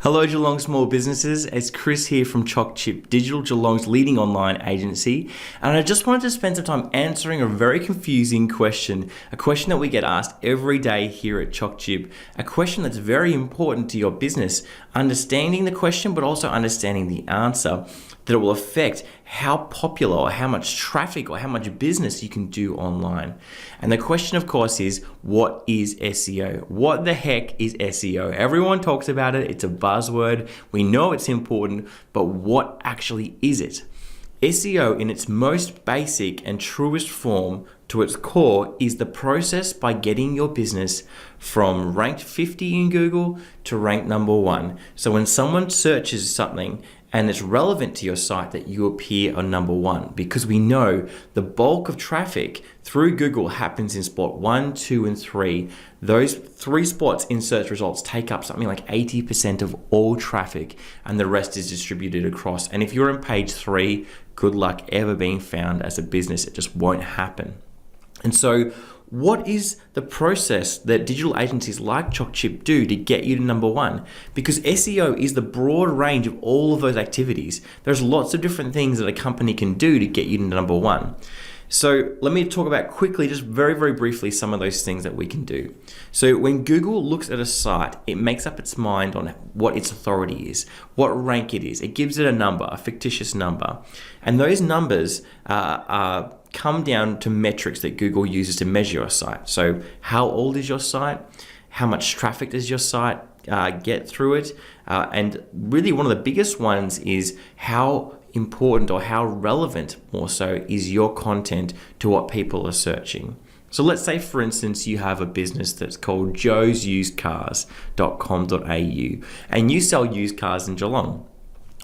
Hello Geelong small businesses, it's Chris here from Choc Chip Digital, Geelong's leading online agency, and I just wanted to spend some time answering a very confusing question, a question that we get asked every day here at Choc Chip, a question that's very important to your business, understanding the question but also understanding the answer, that it will affect how popular or how much traffic or how much business you can do online. And the question of course is, what is SEO? What the heck is SEO? Everyone talks about it, it's a buzzword, we know it's important, but what actually is it? SEO in its most basic and truest form to its core is the process by getting your business from ranked 50 in Google to ranked number 1. So when someone searches something and it's relevant to your site, that you appear on number 1, because we know the bulk of traffic through Google happens in spot 1, 2, and 3. Those 3 spots in search results take up something like 80% of all traffic, and the rest is distributed across. And if you're on page 3, good luck ever being found as a business. It just won't happen. And so what is the process that digital agencies like Choc Chip do to get you to number 1? Because SEO is the broad range of all of those activities. There's lots of different things that a company can do to get you to number 1. So let me talk about quickly, just very, very briefly, some of those things that we can do. So when Google looks at a site, it makes up its mind on what its authority is, what rank it is. It gives it a number, a fictitious number. And those numbers come down to metrics that Google uses to measure your site. So how old is your site? How much traffic does your site get through it? And really one of the biggest ones is how important or how relevant more so is your content to what people are searching. So let's say, for instance, you have a business that's called joesusedcars.com.au and you sell used cars in Geelong.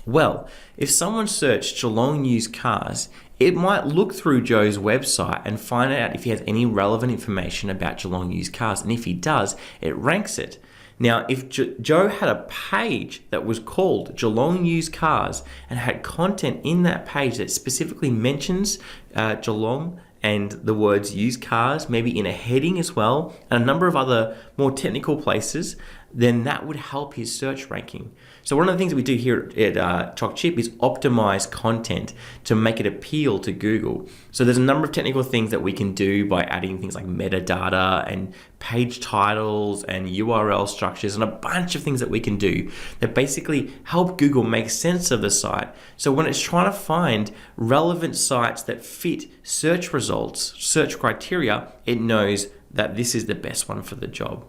Well, if someone searched Geelong used cars, it might look through Joe's website and find out if he has any relevant information about Geelong used cars. And if he does, it ranks it. Now, if Joe had a page that was called Geelong Used Cars and had content in that page that specifically mentions Geelong and the words used cars, maybe in a heading as well, and a number of other more technical places, then that would help his search ranking. So one of the things that we do here at Choc Chip is optimize content to make it appeal to Google. So there's a number of technical things that we can do by adding things like metadata and page titles and URL structures and a bunch of things that we can do that basically help Google make sense of the site. So when it's trying to find relevant sites that fit search results, search criteria, it knows that this is the best one for the job.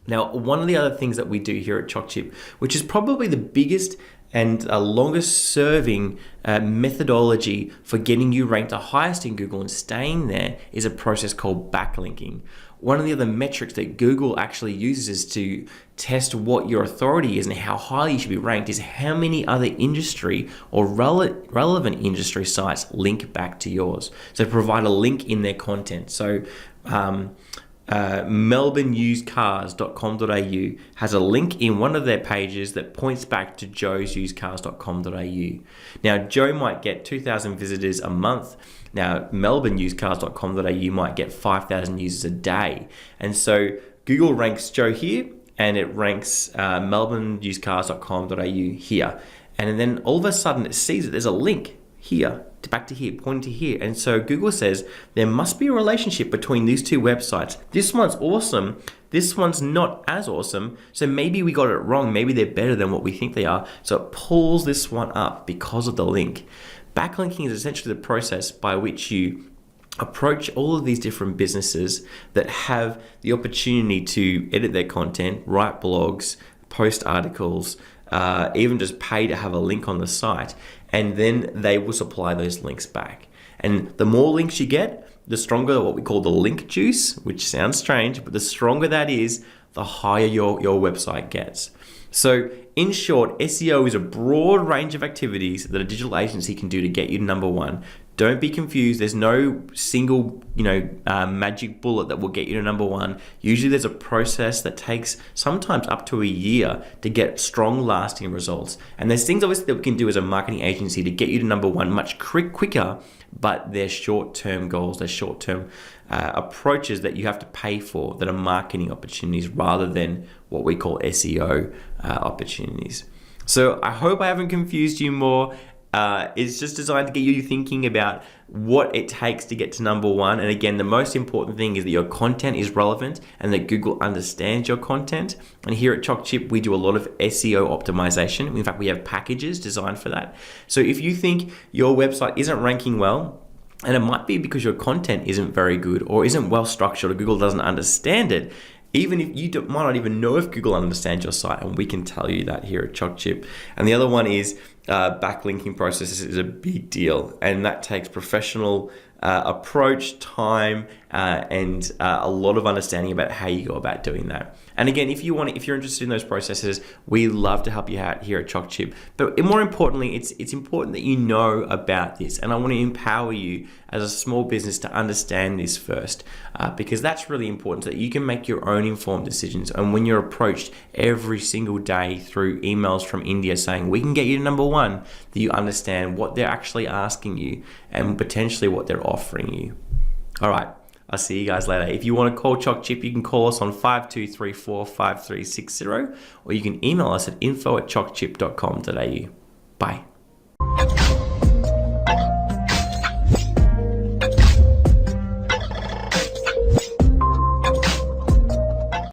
Now, one of the other things that we do here at Choc Chip, which is probably the biggest and longest serving methodology for getting you ranked the highest in Google and staying there, is a process called backlinking. One of the other metrics that Google actually uses to test what your authority is and how highly you should be ranked is how many other industry or relevant industry sites link back to yours. So provide a link in their content. So melbourneusedcars.com.au has a link in one of their pages that points back to joesusedcars.com.au. Now, Joe might get 2,000 visitors a month. Now, melbourneusedcars.com.au might get 5,000 users a day. And so Google ranks Joe here and it ranks melbourneusedcars.com.au here. And then all of a sudden it sees that there's a link here, back to here, pointing to here. And so Google says there must be a relationship between these two websites. This one's awesome, this one's not as awesome, so maybe we got it wrong, maybe they're better than what we think they are. So it pulls this one up because of the link. Backlinking is essentially the process by which you approach all of these different businesses that have the opportunity to edit their content, write blogs, post articles, even just pay to have a link on the site, and then they will supply those links back. And the more links you get, the stronger what we call the link juice, which sounds strange, but the stronger that is, the higher your website gets. So in short, SEO is a broad range of activities that a digital agency can do to get you to number 1. Don't be confused. There's no single, magic bullet that will get you to number one. Usually there's a process that takes sometimes up to a year to get strong, lasting results. And there's things obviously that we can do as a marketing agency to get you to number one much quicker, but they're short-term goals, they're short-term approaches that you have to pay for that are marketing opportunities rather than what we call SEO opportunities. So I hope I haven't confused you more. It's just designed to get you thinking about what it takes to get to number one. And again, the most important thing is that your content is relevant and that Google understands your content. And here at Choc Chip, we do a lot of SEO optimization. In fact, we have packages designed for that. So if you think your website isn't ranking well, and it might be because your content isn't very good or isn't well structured or Google doesn't understand it, even if you might not even know if Google understands your site, and we can tell you that here at Choc Chip. And the other one is backlinking processes is a big deal, and that takes professional approach, time, and a lot of understanding about how you go about doing that. And again, if you're interested in those processes, we love to help you out here at Choc Chip. But more importantly, it's important that you know about this, and I want to empower you as a small business to understand this first, because that's really important so that you can make your own informed decisions. And when you're approached every single day through emails from India saying we can get you to number one, that you understand what they're actually asking you and potentially what they're offering you. All right. I'll see you guys later. If you want to call Choc Chip, you can call us on 5234-5360, or you can email us at info@chocchip.com.au. Bye.